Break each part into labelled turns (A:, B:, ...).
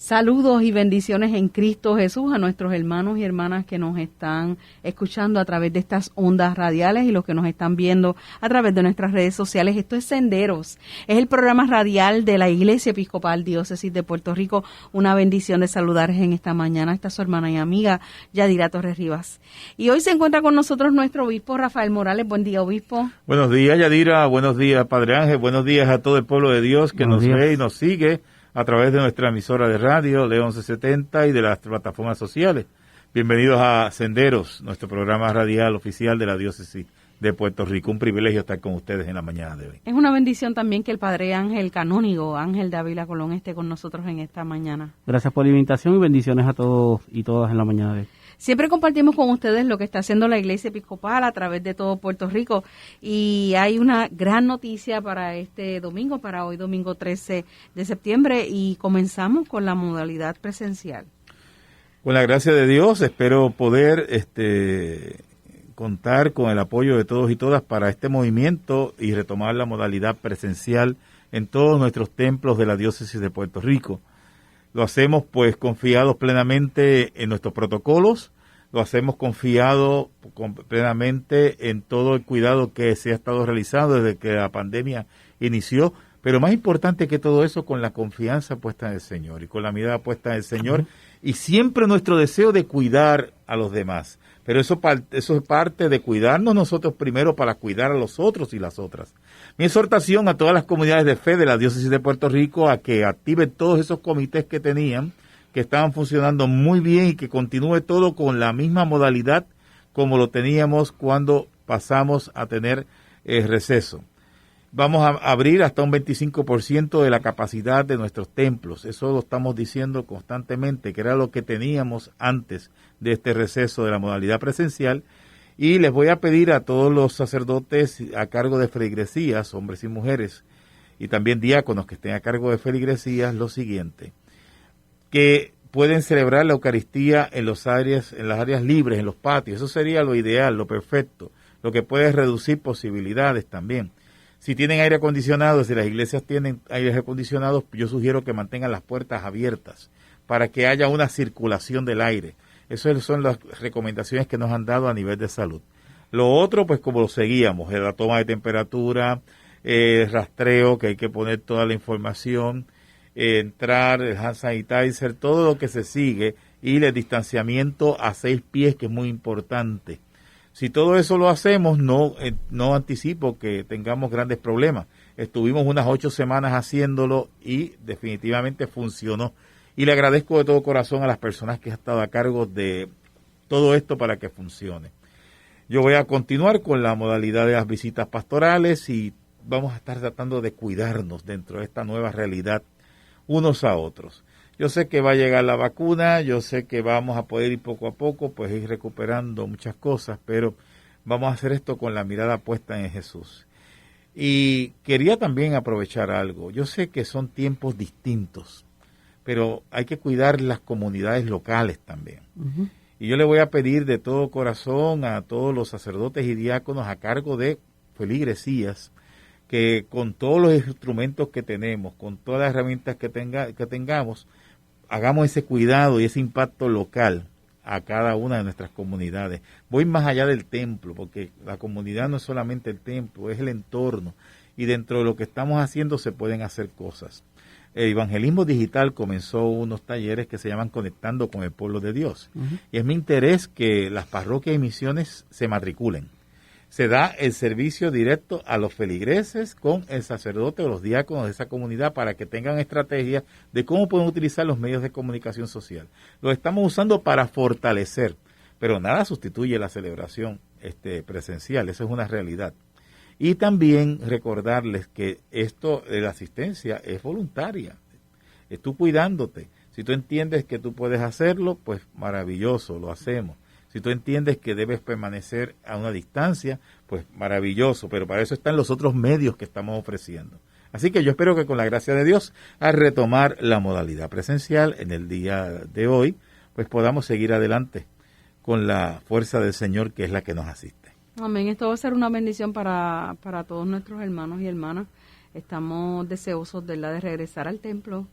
A: Saludos y bendiciones en Cristo Jesús a nuestros hermanos y hermanas que nos están escuchando a través de estas ondas radiales y los que nos están viendo a través de nuestras redes sociales. Esto es Senderos, es el programa radial de la Iglesia Episcopal Diócesis de Puerto Rico. Una bendición de saludarles en esta mañana. Esta es su hermana y amiga Yadira Torres Rivas. Y hoy se encuentra con nosotros nuestro obispo Rafael Morales. Buen día, obispo.
B: Buenos días, Yadira. Buenos días, Padre Ángel. Buenos días a todo el pueblo de Dios que nos ve y nos sigue a través de nuestra emisora de radio, León 1170, y de las plataformas sociales. Bienvenidos a Senderos, nuestro programa radial oficial de la Diócesis de Puerto Rico. Un privilegio estar con ustedes en la mañana de hoy.
A: Es una bendición también que el Padre Ángel Canónigo, Ángel Dávila Colón, esté con nosotros en esta mañana.
C: Gracias por la invitación y bendiciones a todos y todas en la mañana de hoy.
A: Siempre compartimos con ustedes lo que está haciendo la Iglesia Episcopal a través de todo Puerto Rico, y hay una gran noticia para este domingo, para hoy domingo 13 de septiembre, y comenzamos con la modalidad presencial.
B: Con la gracia de Dios espero poder contar con el apoyo de todos y todas para este movimiento y retomar la modalidad presencial en todos nuestros templos de la Diócesis de Puerto Rico. Lo hacemos pues confiados plenamente en nuestros protocolos, lo hacemos confiado plenamente en todo el cuidado que se ha estado realizando desde que la pandemia inició, pero más importante que todo eso, con la confianza puesta en el Señor y con la mirada puesta en el Señor, y siempre nuestro deseo de cuidar a los demás. Pero eso es parte de cuidarnos nosotros primero para cuidar a los otros y las otras. Mi exhortación a todas las comunidades de fe de la Diócesis de Puerto Rico a que activen todos esos comités que tenían, que estaban funcionando muy bien, y que continúe todo con la misma modalidad como lo teníamos cuando pasamos a tener receso. Vamos a abrir hasta un 25% de la capacidad de nuestros templos. Eso lo estamos diciendo constantemente, que era lo que teníamos antes de este receso de la modalidad presencial. Y les voy a pedir a todos los sacerdotes a cargo de feligresías, hombres y mujeres, y también diáconos que estén a cargo de feligresías, lo siguiente: que pueden celebrar la Eucaristía en las áreas libres, en los patios. Eso sería lo ideal, lo perfecto, lo que puede reducir posibilidades también. Si tienen aire acondicionado, si las iglesias tienen aire acondicionado, yo sugiero que mantengan las puertas abiertas para que haya una circulación del aire. Esas son las recomendaciones que nos han dado a nivel de salud. Lo otro, pues como lo seguíamos, la toma de temperatura, rastreo, que hay que poner toda la información, entrar, el hand sanitizer, todo lo que se sigue, y el distanciamiento a 6 pies, que es muy importante. Si todo eso lo hacemos, no anticipo que tengamos grandes problemas. Estuvimos unas 8 semanas haciéndolo y definitivamente funcionó. Y le agradezco de todo corazón a las personas que han estado a cargo de todo esto para que funcione. Yo voy a continuar con la modalidad de las visitas pastorales y vamos a estar tratando de cuidarnos dentro de esta nueva realidad unos a otros. Yo sé que va a llegar la vacuna, yo sé que vamos a poder ir poco a poco, pues ir recuperando muchas cosas, pero vamos a hacer esto con la mirada puesta en Jesús. Y quería también aprovechar algo. Yo sé que son tiempos distintos, pero hay que cuidar las comunidades locales también. Uh-huh. Y yo le voy a pedir de todo corazón a todos los sacerdotes y diáconos a cargo de feligresías, que con todos los instrumentos que tenemos, con todas las herramientas que tengamos, hagamos ese cuidado y ese impacto local a cada una de nuestras comunidades. Voy más allá del templo, porque la comunidad no es solamente el templo, es el entorno. Y dentro de lo que estamos haciendo se pueden hacer cosas. El evangelismo digital comenzó unos talleres que se llaman Conectando con el Pueblo de Dios. Uh-huh. Y es mi interés que las parroquias y misiones se matriculen. Se da el servicio directo a los feligreses con el sacerdote o los diáconos de esa comunidad para que tengan estrategias de cómo pueden utilizar los medios de comunicación social. Lo estamos usando para fortalecer, pero nada sustituye la celebración presencial, eso es una realidad. Y también recordarles que esto de la asistencia es voluntaria, es tú cuidándote. Si tú entiendes que tú puedes hacerlo, pues maravilloso, lo hacemos. Si tú entiendes que debes permanecer a una distancia, pues maravilloso, pero para eso están los otros medios que estamos ofreciendo. Así que yo espero que con la gracia de Dios, al retomar la modalidad presencial en el día de hoy, pues podamos seguir adelante con la fuerza del Señor, que es la que nos asiste.
A: Amén. Esto va a ser una bendición para todos nuestros hermanos y hermanas. Estamos deseosos de regresar al templo,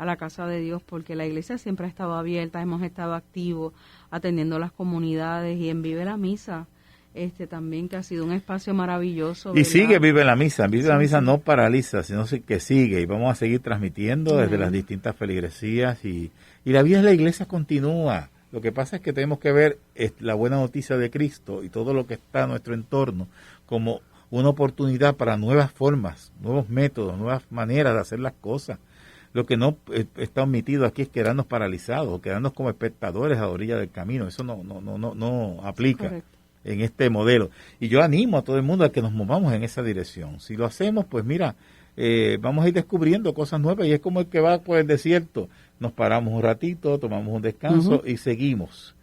A: a la casa de Dios, porque la iglesia siempre ha estado abierta, hemos estado activos atendiendo las comunidades y en Vive la Misa también, que ha sido un espacio maravilloso.
B: Y
A: ¿verdad?
B: sigue Vive la Misa,
A: Sí,
B: la Misa
A: sí.
B: no paraliza, sino que sigue, y vamos a seguir transmitiendo desde las distintas feligresías, y la vida de la iglesia continúa. Lo que pasa es que tenemos que ver la buena noticia de Cristo y todo lo que está a nuestro entorno como una oportunidad para nuevas formas, nuevos métodos, nuevas maneras de hacer las cosas. Lo que no está omitido aquí es quedarnos paralizados o quedarnos como espectadores a la orilla del camino. Eso no aplica.
A: Correcto.
B: En este modelo. Y yo animo a todo el mundo a que nos movamos en esa dirección. Si lo hacemos, pues mira, vamos a ir descubriendo cosas nuevas, y es como el que va por el desierto. Nos paramos un ratito, tomamos un descanso y seguimos.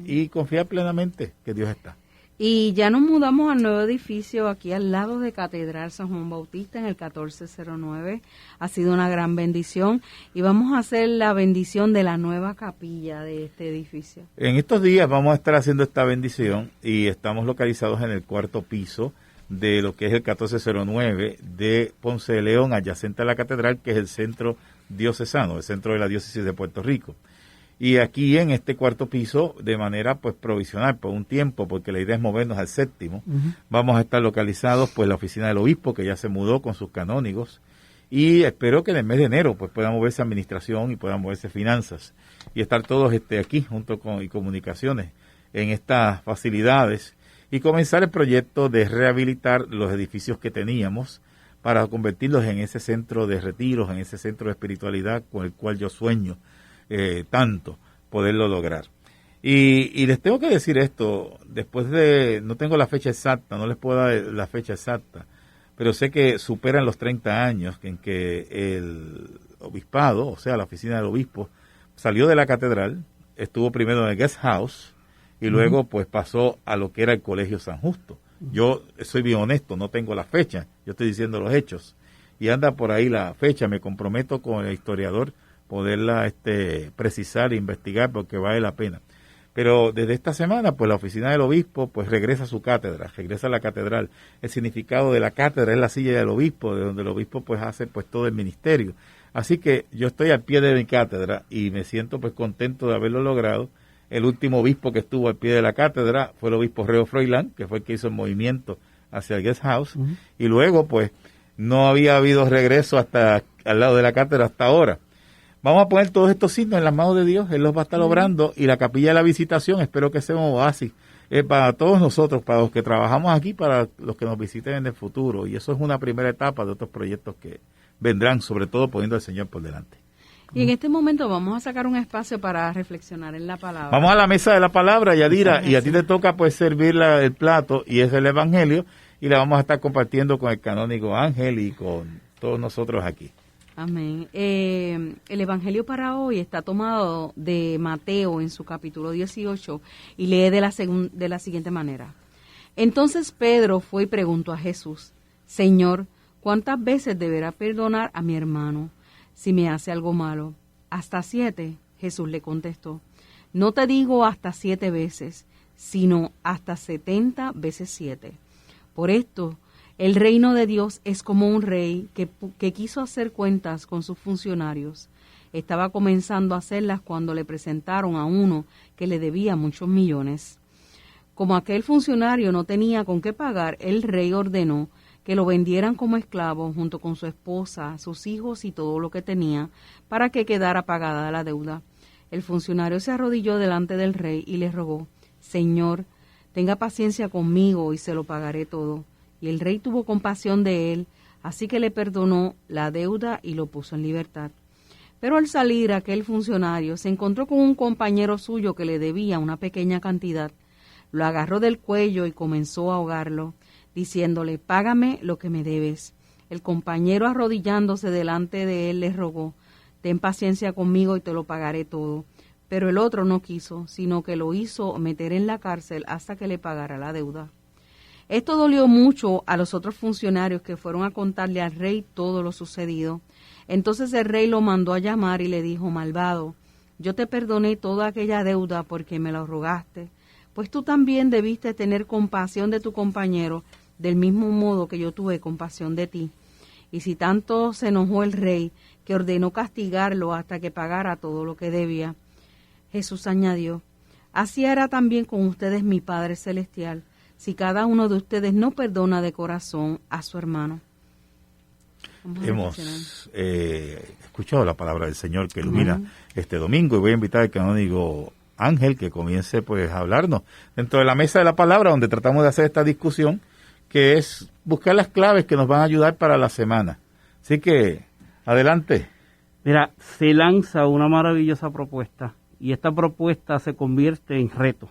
B: Y confiar plenamente que Dios está.
A: Y ya nos mudamos al nuevo edificio aquí al lado de Catedral San Juan Bautista en el 1409. Ha sido una gran bendición y vamos a hacer la bendición de la nueva capilla de este edificio.
B: En estos días vamos a estar haciendo esta bendición y estamos localizados en el 4º piso de lo que es el 1409 de Ponce de León, adyacente a la catedral, que es el centro diocesano, el centro de la diócesis de Puerto Rico. Y aquí en este 4º piso, de manera pues provisional por un tiempo, porque la idea es movernos al 7º, vamos a estar localizados pues la oficina del obispo, que ya se mudó con sus canónigos, y espero que en el mes de enero pues pueda moverse administración y puedan moverse finanzas, y estar todos aquí junto con y comunicaciones en estas facilidades, y comenzar el proyecto de rehabilitar los edificios que teníamos para convertirlos en ese centro de retiros, en ese centro de espiritualidad con el cual yo sueño tanto poderlo lograr. Y les tengo que decir esto, después de, no tengo la fecha exacta, no les puedo dar la fecha exacta, pero sé que superan los 30 años en que el obispado, o sea, la oficina del obispo, salió de la catedral, estuvo primero en el guest house y luego pues pasó a lo que era el Colegio San Justo. Yo soy bien honesto, no tengo la fecha, yo estoy diciendo los hechos, y anda por ahí la fecha, me comprometo con el historiador poderla precisar e investigar, porque vale la pena. Pero desde esta semana, pues la oficina del obispo pues regresa a su cátedra, regresa a la catedral. El significado de la cátedra es la silla del obispo, de donde el obispo pues hace pues todo el ministerio. Así que yo estoy al pie de mi cátedra y me siento pues contento de haberlo logrado. El último obispo que estuvo al pie de la cátedra fue el obispo Reo Froilán, que fue el que hizo el movimiento hacia el guest house, y luego pues no había habido regreso hasta al lado de la cátedra hasta ahora. Vamos a poner todos estos signos en las manos de Dios, Él los va a estar obrando, y la capilla de la visitación espero que sea un oasis para todos nosotros, para los que trabajamos aquí, para los que nos visiten en el futuro, y eso es una primera etapa de otros proyectos que vendrán, sobre todo poniendo al Señor por delante.
A: Y en este momento vamos a sacar un espacio para reflexionar en la palabra.
B: Vamos a la mesa de la palabra, Yadira, y a ti te toca pues servir el plato, y es el Evangelio, y la vamos a estar compartiendo con el canónigo Ángel y con todos nosotros aquí.
A: Amén. El Evangelio para hoy está tomado de Mateo en su capítulo 18 y lee de la siguiente manera. Entonces Pedro fue y preguntó a Jesús, Señor, ¿cuántas veces deberá perdonar a mi hermano si me hace algo malo? ¿Hasta 7? Jesús le contestó. No te digo hasta 7 veces, sino hasta 70 veces 7. Por esto, el reino de Dios es como un rey que quiso hacer cuentas con sus funcionarios. Estaba comenzando a hacerlas cuando le presentaron a uno que le debía muchos millones. Como aquel funcionario no tenía con qué pagar, el rey ordenó que lo vendieran como esclavo junto con su esposa, sus hijos y todo lo que tenía, para que quedara pagada la deuda. El funcionario se arrodilló delante del rey y le rogó, Señor, tenga paciencia conmigo y se lo pagaré todo. Y el rey tuvo compasión de él, así que le perdonó la deuda y lo puso en libertad. Pero al salir aquel funcionario se encontró con un compañero suyo que le debía una pequeña cantidad. Lo agarró del cuello y comenzó a ahogarlo, diciéndole, págame lo que me debes. El compañero, arrodillándose delante de él, le rogó, ten paciencia conmigo y te lo pagaré todo. Pero el otro no quiso, sino que lo hizo meter en la cárcel hasta que le pagara la deuda. Esto dolió mucho a los otros funcionarios, que fueron a contarle al rey todo lo sucedido. Entonces el rey lo mandó a llamar y le dijo, malvado, yo te perdoné toda aquella deuda porque me la rogaste, pues tú también debiste tener compasión de tu compañero, del mismo modo que yo tuve compasión de ti. Y si tanto se enojó el rey, que ordenó castigarlo hasta que pagara todo lo que debía, Jesús añadió, así hará también con ustedes mi Padre Celestial, si cada uno de ustedes no perdona de corazón a su hermano.
B: Hemos escuchado la palabra del Señor que ilumina este domingo, y voy a invitar al canónigo Ángel que comience pues a hablarnos dentro de la mesa de la palabra, donde tratamos de hacer esta discusión, que es buscar las claves que nos van a ayudar para la semana. Así que, adelante.
C: Mira, se lanza una maravillosa propuesta, y esta propuesta se convierte en reto.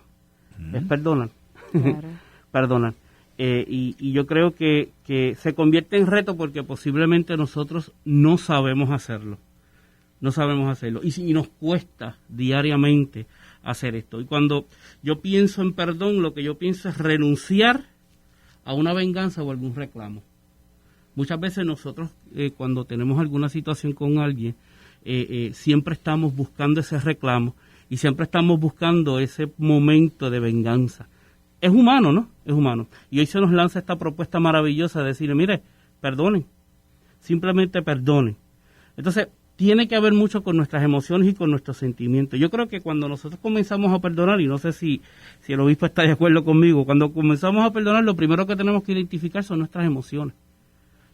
C: Es perdonar.
A: Claro.
C: Perdonar. Y yo creo que se convierte en reto porque posiblemente nosotros no sabemos hacerlo. No sabemos hacerlo. Y nos cuesta diariamente hacer esto. Y cuando yo pienso en perdón, lo que yo pienso es renunciar a una venganza o algún reclamo. Muchas veces nosotros, cuando tenemos alguna situación con alguien, siempre estamos buscando ese reclamo y siempre estamos buscando ese momento de venganza. Es humano, ¿no? Es humano. Y hoy se nos lanza esta propuesta maravillosa de decir, mire, perdonen, simplemente perdonen. Entonces, tiene que ver mucho con nuestras emociones y con nuestros sentimientos. Yo creo que cuando nosotros comenzamos a perdonar, y no sé si el obispo está de acuerdo conmigo, cuando comenzamos a perdonar, lo primero que tenemos que identificar son nuestras emociones.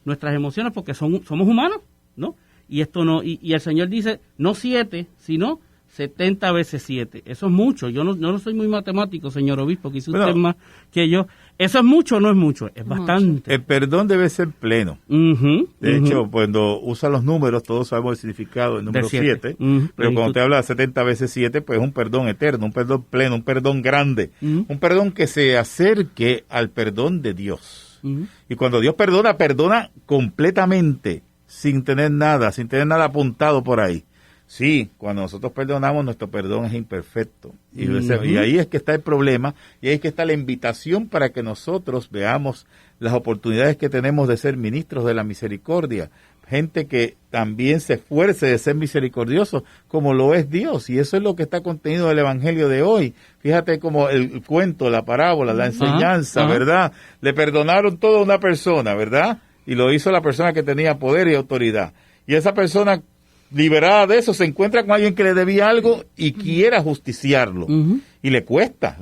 C: Nuestras emociones, porque somos humanos, ¿no? Y esto no, y el Señor dice, no 7, sino 70 veces 7. Eso es mucho. Yo no soy muy matemático, señor obispo, quizás usted más que yo. ¿Eso es mucho o no es mucho? Es bastante.
B: El perdón debe ser pleno. De hecho, cuando usa los números, todos sabemos el significado del número 7. Pero cuando te habla de 70 veces 7, pues es un perdón eterno, un perdón pleno, un perdón grande. Un perdón que se acerque al perdón de Dios. Y cuando Dios perdona, perdona completamente, sin tener nada apuntado por ahí. Sí, cuando nosotros perdonamos, nuestro perdón es imperfecto. Y ahí es que está el problema, y ahí es que está la invitación para que nosotros veamos las oportunidades que tenemos de ser ministros de la misericordia. Gente que también se esfuerce de ser misericordioso, como lo es Dios. Y eso es lo que está contenido en el Evangelio de hoy. Fíjate como el cuento, la parábola, la enseñanza, ¿verdad? Le perdonaron todo a una persona, ¿verdad? Y lo hizo la persona que tenía poder y autoridad. Y esa persona, liberada de eso, se encuentra con alguien que le debía algo y quiere ajusticiarlo. Y le cuesta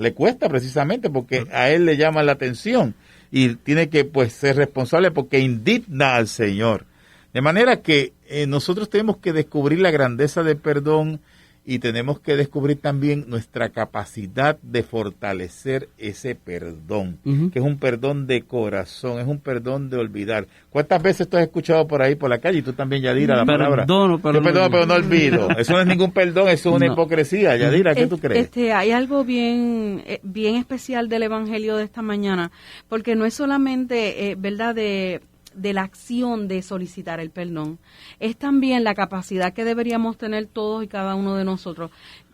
B: precisamente porque a él le llama la atención y tiene que pues ser responsable porque indigna al Señor. De manera que nosotros tenemos que descubrir la grandeza del perdón y tenemos que descubrir también nuestra capacidad de fortalecer ese perdón, que es un perdón de corazón, es un perdón de olvidar. ¿Cuántas veces tú has escuchado por ahí por la calle y tú también, Yadira, la palabra? Yo perdono, pero no olvido. Eso no es ningún perdón, eso es una hipocresía. Yadira, ¿qué tú crees?
A: Hay algo bien especial del Evangelio de esta mañana, porque no es solamente, ¿verdad?, de la acción de solicitar el perdón, es también la capacidad que deberíamos tener todos y cada uno de nosotros.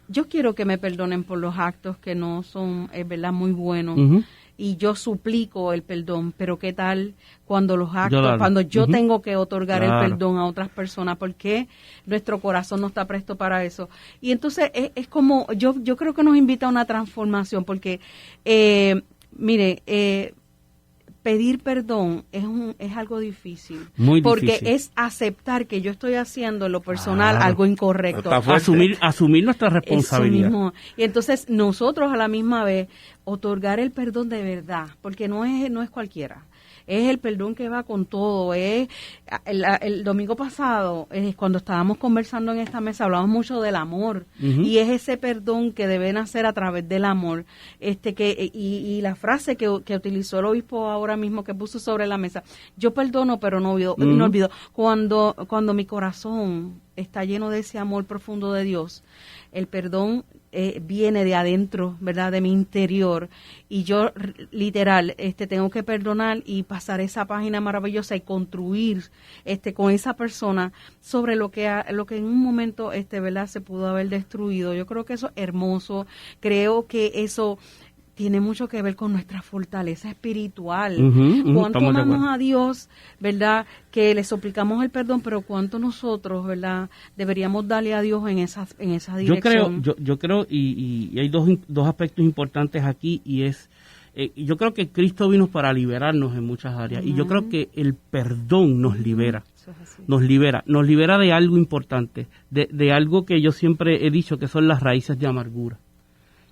A: Yo quiero que me perdonen por los actos que no son, verdad, muy buenos, y yo suplico el perdón, pero ¿qué tal cuando los actos, cuando yo tengo que otorgar el perdón a otras personas? Porque nuestro corazón no está presto para eso. Y entonces es como, yo creo que nos invita a una transformación, porque, pedir perdón es algo difícil. Muy difícil. Porque es aceptar que yo estoy haciendo en lo personal algo incorrecto.
C: Asumir nuestra responsabilidad.
A: Eso mismo. Y entonces nosotros a la misma vez otorgar el perdón de verdad, porque no es cualquiera. Es el perdón que va con todo. El domingo pasado, cuando estábamos conversando en esta mesa, hablamos mucho del amor. Y es ese perdón que debe nacer a través del amor. Y la frase que utilizó el obispo ahora mismo, que puso sobre la mesa, yo perdono pero no olvido. Cuando mi corazón está lleno de ese amor profundo de Dios, el perdón viene de adentro, ¿verdad?, de mi interior, y yo literal tengo que perdonar y pasar esa página maravillosa y construir con esa persona sobre lo que en un momento ¿verdad?, se pudo haber destruido. Yo creo que eso es hermoso. Creo que eso tiene mucho que ver con nuestra fortaleza espiritual. Cuánto amamos a Dios, ¿verdad?, que le suplicamos el perdón, pero cuánto nosotros, ¿verdad?, deberíamos darle a Dios en esa dirección.
C: Yo creo y hay dos aspectos importantes aquí, y es yo creo que Cristo vino para liberarnos en muchas áreas, y yo creo que el perdón nos libera. Nos libera de algo importante, de algo que yo siempre he dicho que son las raíces de amargura.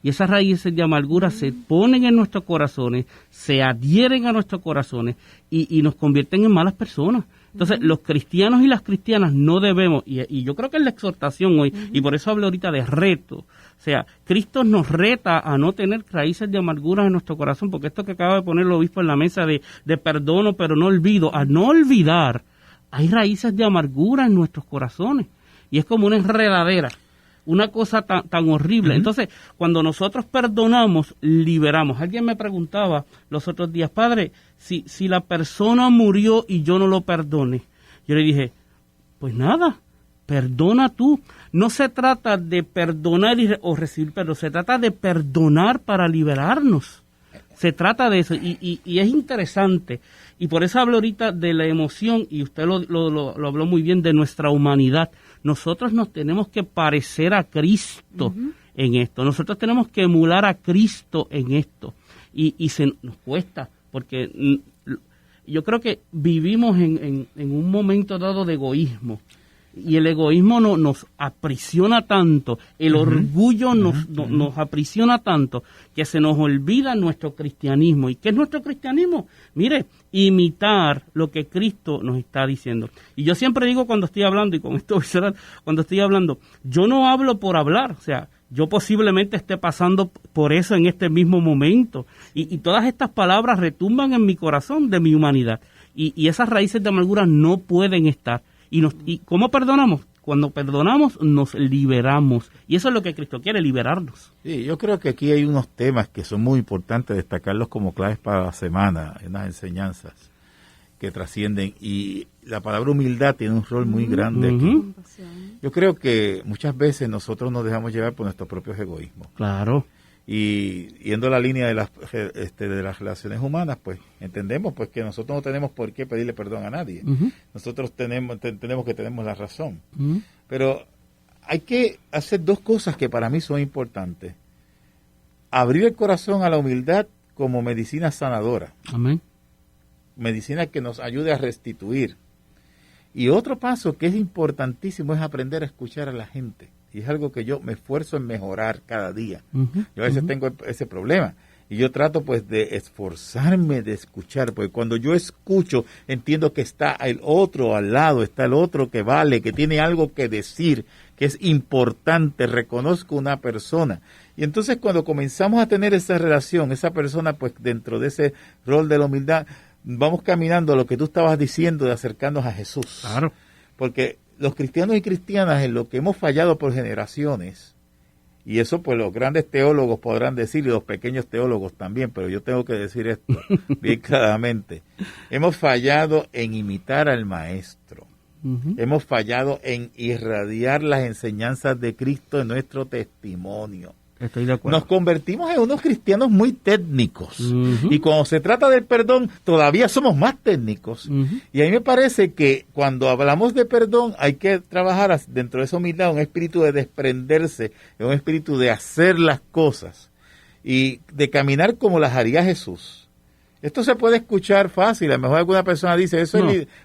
C: Y esas raíces de amargura se ponen en nuestros corazones, se adhieren a nuestros corazones y nos convierten en malas personas. Entonces, los cristianos y las cristianas no debemos, y yo creo que es la exhortación hoy, y por eso hablo ahorita de reto. O sea, Cristo nos reta a no tener raíces de amargura en nuestro corazón, porque esto que acaba de poner el obispo en la mesa de perdono, pero no olvido, a no olvidar, hay raíces de amargura en nuestros corazones, y es como una enredadera, una cosa tan horrible. Entonces, cuando nosotros perdonamos, liberamos. Alguien me preguntaba los otros días, padre, si la persona murió y yo no lo perdone, yo le dije, pues nada, perdona tú. No se trata de perdonar o recibir perdón, se trata de perdonar para liberarnos. Se trata de eso, y es interesante, y por eso hablo ahorita de la emoción, y usted lo habló muy bien, de nuestra humanidad. Nosotros nos tenemos que parecer a Cristo en esto, nosotros tenemos que emular a Cristo en esto, y nos cuesta, porque yo creo que vivimos en un momento dado de egoísmo, y el egoísmo nos aprisiona tanto, el orgullo nos aprisiona tanto, que se nos olvida nuestro cristianismo. ¿Y qué es nuestro cristianismo? Mire, imitar lo que Cristo nos está diciendo. Y yo siempre digo cuando estoy hablando, y con esto voy a cerrar, cuando estoy hablando, yo no hablo por hablar, o sea, yo posiblemente esté pasando por eso en este mismo momento, y todas estas palabras retumban en mi corazón de mi humanidad, y esas raíces de amargura no pueden estar. ¿Y cómo perdonamos? Cuando perdonamos, nos liberamos. Y eso es lo que Cristo quiere, liberarnos.
B: Sí, yo creo que aquí hay unos temas que son muy importantes destacarlos como claves para la semana, en las enseñanzas que trascienden. Y la palabra humildad tiene un rol muy grande aquí. Yo creo que muchas veces nosotros nos dejamos llevar por nuestros propios egoísmos.
C: Claro.
B: Y yendo a la línea de las relaciones humanas, pues entendemos pues que nosotros no tenemos por qué pedirle perdón a nadie. Nosotros tenemos que tenemos la razón. Pero hay que hacer dos cosas que para mí son importantes. Abrir el corazón a la humildad como medicina sanadora.
C: Amén.
B: Medicina que nos ayude a restituir. Y otro paso que es importantísimo es aprender a escuchar a la gente. Y es algo que yo me esfuerzo en mejorar cada día. Yo a veces tengo ese problema. Y yo trato pues de esforzarme de escuchar, porque cuando yo escucho entiendo que está el otro al lado, está el otro que vale, que tiene algo que decir, que es importante, reconozco una persona. Y entonces cuando comenzamos a tener esa relación, esa persona pues dentro de ese rol de la humildad, vamos caminando a lo que tú estabas diciendo de acercarnos a Jesús.
C: Claro.
B: Porque los cristianos y cristianas en lo que hemos fallado por generaciones, y eso pues los grandes teólogos podrán decir y los pequeños teólogos también, pero yo tengo que decir esto bien claramente, hemos fallado en imitar al maestro, hemos fallado en irradiar las enseñanzas de Cristo en nuestro testimonio.
C: Estoy de acuerdo.
B: Nos convertimos en unos cristianos muy técnicos. Y cuando se trata del perdón, todavía somos más técnicos. Y a mí me parece que cuando hablamos de perdón, hay que trabajar dentro de esa humildad un espíritu de desprenderse, un espíritu de hacer las cosas y de caminar como las haría Jesús. Esto se puede escuchar fácil. A lo mejor alguna persona dice,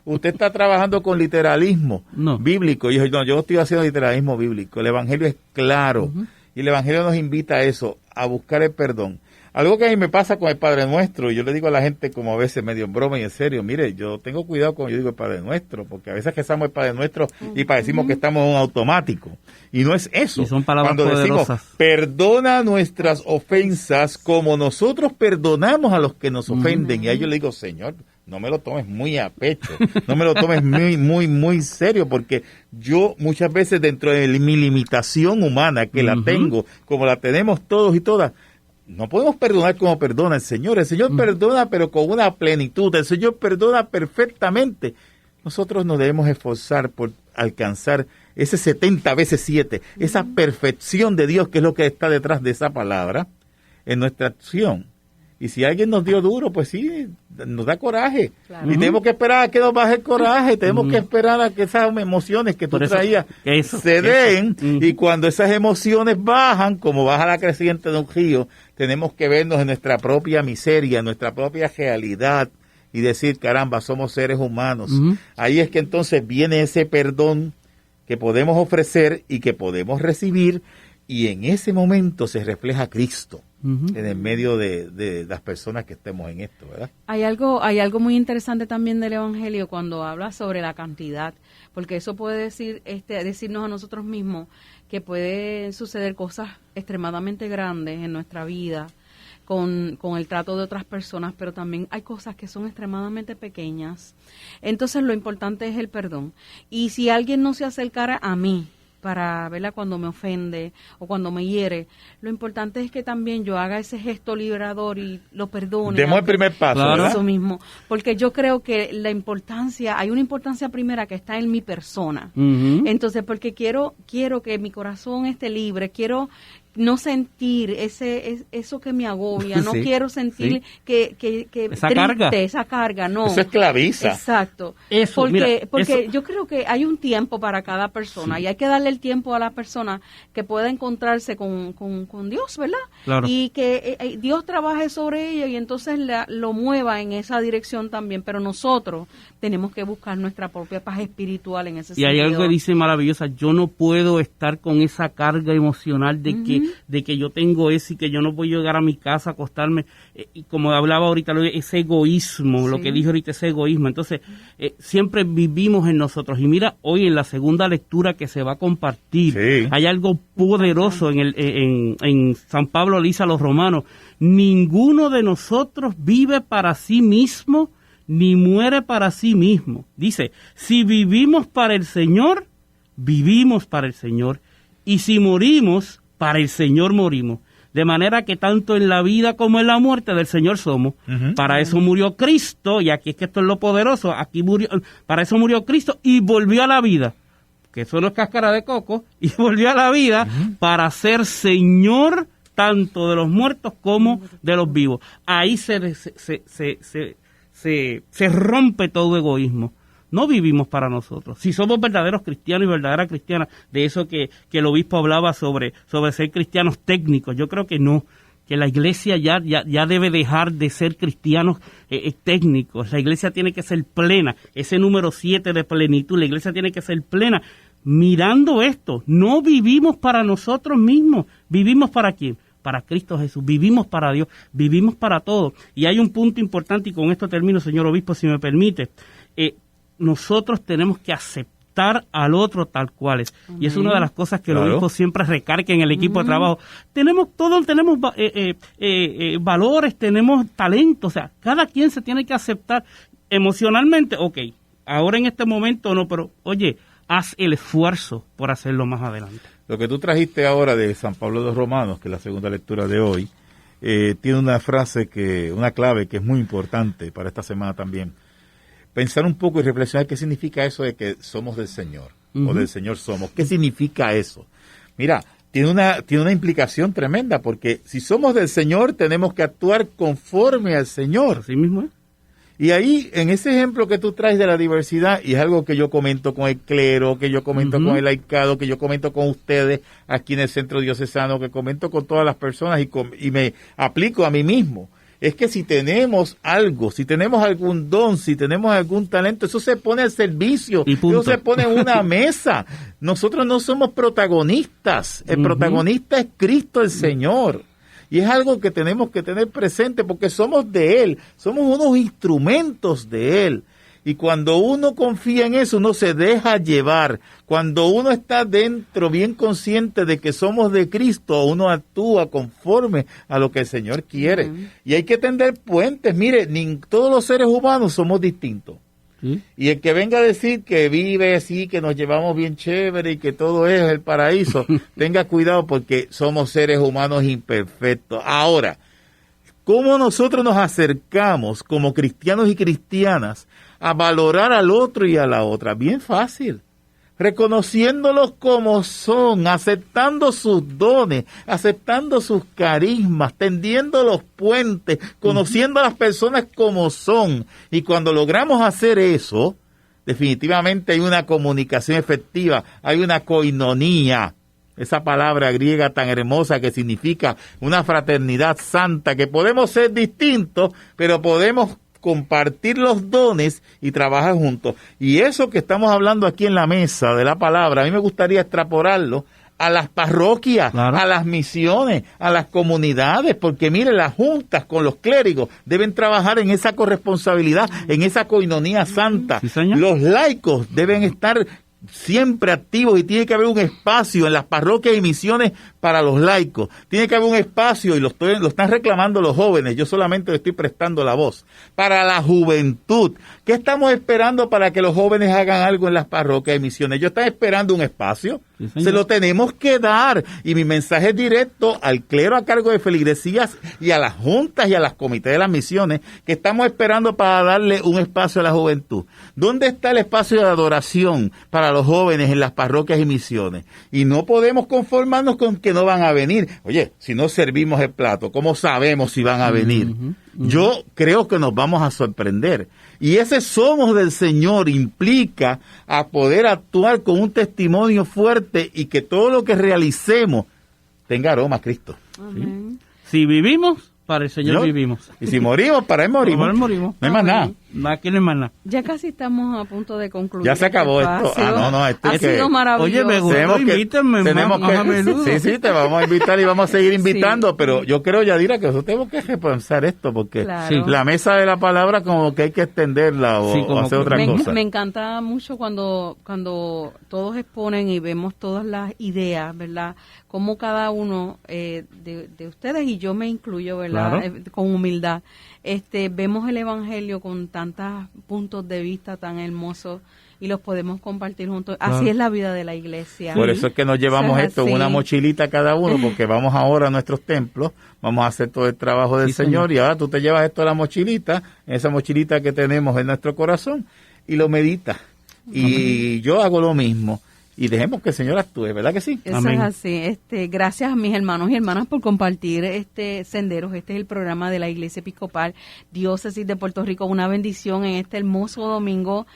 B: usted está trabajando con literalismo bíblico. Y yo, no, yo estoy haciendo literalismo bíblico. El Evangelio es claro. Y el Evangelio nos invita a eso, a buscar el perdón. Algo que a mí me pasa con el Padre Nuestro, y yo le digo a la gente como a veces medio en broma y en serio, mire, yo tengo cuidado cuando yo digo el Padre Nuestro, porque a veces rezamos el Padre Nuestro y parecimos que estamos en un automático. Y no es eso.
C: Y son palabras
B: cuando
C: poderosas.
B: Decimos, perdona nuestras ofensas como nosotros perdonamos a los que nos ofenden. Y a ellos le digo, Señor, no me lo tomes muy a pecho, no me lo tomes muy serio, porque yo muchas veces dentro de mi limitación humana, que la tengo, como la tenemos todos y todas, no podemos perdonar como perdona el Señor. El Señor perdona, pero con una plenitud. El Señor perdona perfectamente. Nosotros nos debemos esforzar por alcanzar ese 70 veces 7, esa perfección de Dios, que es lo que está detrás de esa palabra, en nuestra acción. Y si alguien nos dio duro, pues sí, nos da coraje.
A: Claro.
B: Y tenemos que esperar a que nos baje el coraje, tenemos que esperar a que esas emociones que tú traías se den. Y cuando esas emociones bajan, como baja la creciente de un río, tenemos que vernos en nuestra propia miseria, en nuestra propia realidad y decir, caramba, somos seres humanos. Ahí es que entonces viene ese perdón que podemos ofrecer y que podemos recibir, y en ese momento se refleja Cristo en el medio de las personas que estemos en esto, ¿verdad?
A: Hay algo muy interesante también del Evangelio cuando habla sobre la cantidad, porque eso puede decirnos a nosotros mismos que pueden suceder cosas extremadamente grandes en nuestra vida con el trato de otras personas, pero también hay cosas que son extremadamente pequeñas. Entonces lo importante es el perdón. Y si alguien no se acercara a mí para verla cuando me ofende o cuando me hiere, lo importante es que también yo haga ese gesto liberador y lo perdone.
B: Demos el primer paso,
A: ¿verdad?
B: ¿verdad?
A: Eso mismo, porque yo creo que hay una importancia primera que está en mi persona. Entonces, porque quiero que mi corazón esté libre, quiero no sentir eso que me agobia, no quiero sentir que esa carga, no.
B: Eso esclaviza.
A: Exacto.
C: Eso,
A: porque yo creo que hay un tiempo para cada persona y hay que darle el tiempo a la persona que pueda encontrarse con Dios, ¿verdad?
C: Claro.
A: Y que Dios trabaje sobre ella y entonces lo mueva en esa dirección también, pero nosotros tenemos que buscar nuestra propia paz espiritual en ese sentido.
C: Y hay algo que dice maravillosa, yo no puedo estar con esa carga emocional de que yo tengo eso y que yo no puedo llegar a mi casa, acostarme, y como hablaba ahorita, ese egoísmo, lo que dije ahorita, ese egoísmo. Entonces, siempre vivimos en nosotros. Y mira, hoy en la segunda lectura que se va a compartir, hay algo poderoso en San Pablo le dice a los romanos, ninguno de nosotros vive para sí mismo, ni muere para sí mismo. Dice, si vivimos para el Señor, vivimos para el Señor, y si morimos, para el Señor morimos. De manera que tanto en la vida como en la muerte del Señor somos. Para eso murió Cristo, y aquí es que esto es lo poderoso, para eso murió Cristo y volvió a la vida, que eso no es cáscara de coco, y volvió a la vida para ser Señor tanto de los muertos como de los vivos. Ahí se rompe todo egoísmo. No vivimos para nosotros. Si somos verdaderos cristianos y verdaderas cristianas, de eso que el obispo hablaba sobre ser cristianos técnicos, yo creo que no, que la iglesia ya debe dejar de ser cristianos técnicos. La iglesia tiene que ser plena, ese número 7 de plenitud, la iglesia tiene que ser plena. Mirando esto, no vivimos para nosotros mismos, vivimos para ¿quién? Para Cristo Jesús, vivimos para Dios, vivimos para todo. Y hay un punto importante, y con esto termino, señor obispo, si me permite. Nosotros tenemos que aceptar al otro tal cual es. Y es una de las cosas que el obispo siempre recarga en el equipo de trabajo. Todos tenemos valores, tenemos talentos, o sea, cada quien se tiene que aceptar emocionalmente. Ok, ahora en este momento no, pero oye, haz el esfuerzo por hacerlo más adelante.
B: Lo que tú trajiste ahora de San Pablo de los Romanos, que es la segunda lectura de hoy, tiene una frase, una clave que es muy importante para esta semana también. Pensar un poco y reflexionar qué significa eso de que somos del Señor, o del Señor somos. ¿Qué significa eso? Mira, tiene una implicación tremenda, porque si somos del Señor, tenemos que actuar conforme al Señor.
C: Así mismo es.
B: Y ahí, en ese ejemplo que tú traes de la diversidad, y es algo que yo comento con el clero, que yo comento con el laicado, que yo comento con ustedes aquí en el Centro Diocesano, que comento con todas las personas y me aplico a mí mismo. Es que si tenemos algo, si tenemos algún don, si tenemos algún talento, eso se pone al servicio, eso se pone en una mesa. Nosotros no somos protagonistas, el protagonista es Cristo el Señor. Y es algo que tenemos que tener presente porque somos de Él, somos unos instrumentos de Él. Y cuando uno confía en eso, uno se deja llevar. Cuando uno está dentro, bien consciente de que somos de Cristo, uno actúa conforme a lo que el Señor quiere. Y hay que tender puentes. Mire, todos los seres humanos somos distintos. Y el que venga a decir que vive así, que nos llevamos bien chévere y que todo es el paraíso, tenga cuidado porque somos seres humanos imperfectos. Ahora, ¿cómo nosotros nos acercamos como cristianos y cristianas a valorar al otro y a la otra? Bien fácil. reconociéndolos como son, aceptando sus dones, aceptando sus carismas, tendiendo los puentes, conociendo a las personas como son. Y cuando logramos hacer eso, definitivamente hay una comunicación efectiva, hay una koinonía, esa palabra griega tan hermosa que significa una fraternidad santa, que podemos ser distintos, pero podemos compartir los dones y trabajar juntos. Y eso que estamos hablando aquí en la mesa de la palabra, a mí me gustaría extrapolarlo a las parroquias,
C: claro,
B: a las misiones, a las comunidades, porque mire, las juntas con los clérigos deben trabajar en esa corresponsabilidad, en esa koinonía santa.
C: Sí, señor.
B: Los laicos deben estar siempre activos y tiene que haber un espacio en las parroquias y misiones para los laicos. Tiene que haber un espacio, y lo están reclamando los jóvenes, yo solamente le estoy prestando la voz, para la juventud. ¿Qué estamos esperando para que los jóvenes hagan algo en las parroquias y misiones? Ellos están esperando un espacio,
C: sí, señor,
B: se lo tenemos que dar. Y mi mensaje es directo al clero a cargo de feligresías y a las juntas y a las comités de las misiones, que estamos esperando para darle un espacio a la juventud. ¿Dónde está el espacio de adoración para los jóvenes en las parroquias y misiones? Y no podemos conformarnos con que no van a venir. Oye, si no servimos el plato, ¿cómo sabemos si van a venir? Yo creo que nos vamos a sorprender. Y ese somos del Señor implica a poder actuar con un testimonio fuerte y que todo lo que realicemos tenga aroma a Cristo.
A: Amén.
C: Si vivimos, para el Señor vivimos.
B: Y si morimos, para Él morimos.
C: Para Él morimos.
B: No hay más nada.
C: Aquí no hay más nada.
A: Ya casi estamos a punto de concluir.
B: Ya se acabó
A: este
B: esto.
A: espacio.
B: Esto
A: ha
B: es que...
A: sido maravilloso.
C: Oye, me gustó, invítenme
B: tenemos
C: más a menudo.
B: Sí, te vamos a invitar y vamos a seguir invitando,
A: Sí.
B: pero yo creo, Yadira, que nosotros tenemos que repensar esto, porque
A: Claro.
B: la mesa de la palabra como que hay que extenderla o,
C: Sí,
B: o hacer otra cosa.
A: Me encanta mucho cuando todos exponen y vemos todas las ideas, ¿verdad? Como cada uno de ustedes, y yo me incluyo, ¿verdad?
C: Claro.
A: Con humildad, vemos el Evangelio con tantos puntos de vista tan hermosos y los podemos compartir juntos.
C: Claro.
A: Así es la vida de la iglesia.
B: Por eso es que nos llevamos
A: Eso es
B: esto en
A: así.
B: una mochilita cada uno, porque vamos ahora a nuestros templos, vamos a hacer todo el trabajo del
C: Sí,
B: Señor,
C: señor.
B: y ahora tú te llevas esto a la mochilita, en esa mochilita que tenemos en nuestro corazón, y lo meditas. Y yo hago lo mismo. Y dejemos que el Señor actúe, ¿verdad que sí?
A: Eso
C: Amén.
A: es así. Gracias a mis hermanos y hermanas por compartir Senderos. Este es el programa de la Iglesia Episcopal Diócesis de Puerto Rico. Una bendición en este hermoso domingo,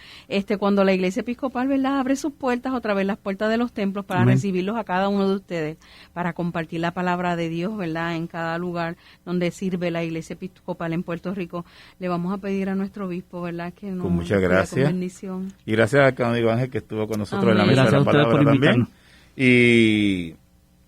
A: cuando la Iglesia Episcopal, ¿verdad?, abre sus puertas, otra vez las puertas de los templos, para
C: Amén.
A: recibirlos a cada uno de ustedes, para compartir la palabra de Dios, ¿verdad?, en cada lugar donde sirve la Iglesia Episcopal en Puerto Rico. Le vamos a pedir a nuestro obispo, ¿verdad?, que nos
B: Con muchas
A: bendiga
B: gracias.
A: con bendición.
B: Y gracias al canónigo Ángel que estuvo con nosotros en la
A: Amén.
B: mesa
C: Gracias
B: de
C: a
B: la
C: ustedes
B: palabra
C: por
B: también.
C: invitarnos.
B: Y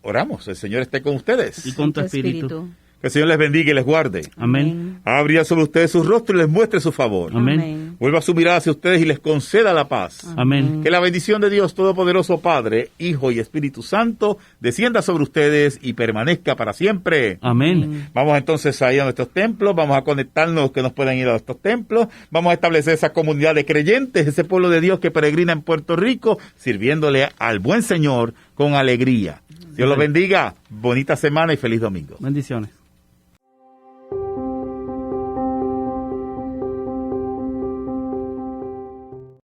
B: oramos, el Señor esté con ustedes.
C: Y con tu espíritu.
B: Que el Señor les bendiga y les guarde.
C: Amén.
B: Abra sobre ustedes su rostro y les muestre su favor.
C: Amén.
B: Vuelva su mirada hacia ustedes y les conceda la paz.
C: Amén.
B: Que la bendición de Dios Todopoderoso, Padre, Hijo y Espíritu Santo, descienda sobre ustedes y permanezca para siempre.
C: Amén.
B: Vamos entonces a ir a nuestros templos, vamos a conectarnos que nos puedan ir a estos templos, vamos a establecer esa comunidad de creyentes, ese pueblo de Dios que peregrina en Puerto Rico, sirviéndole al buen Señor con alegría. Dios los bendiga, bonita semana y feliz domingo.
C: Bendiciones.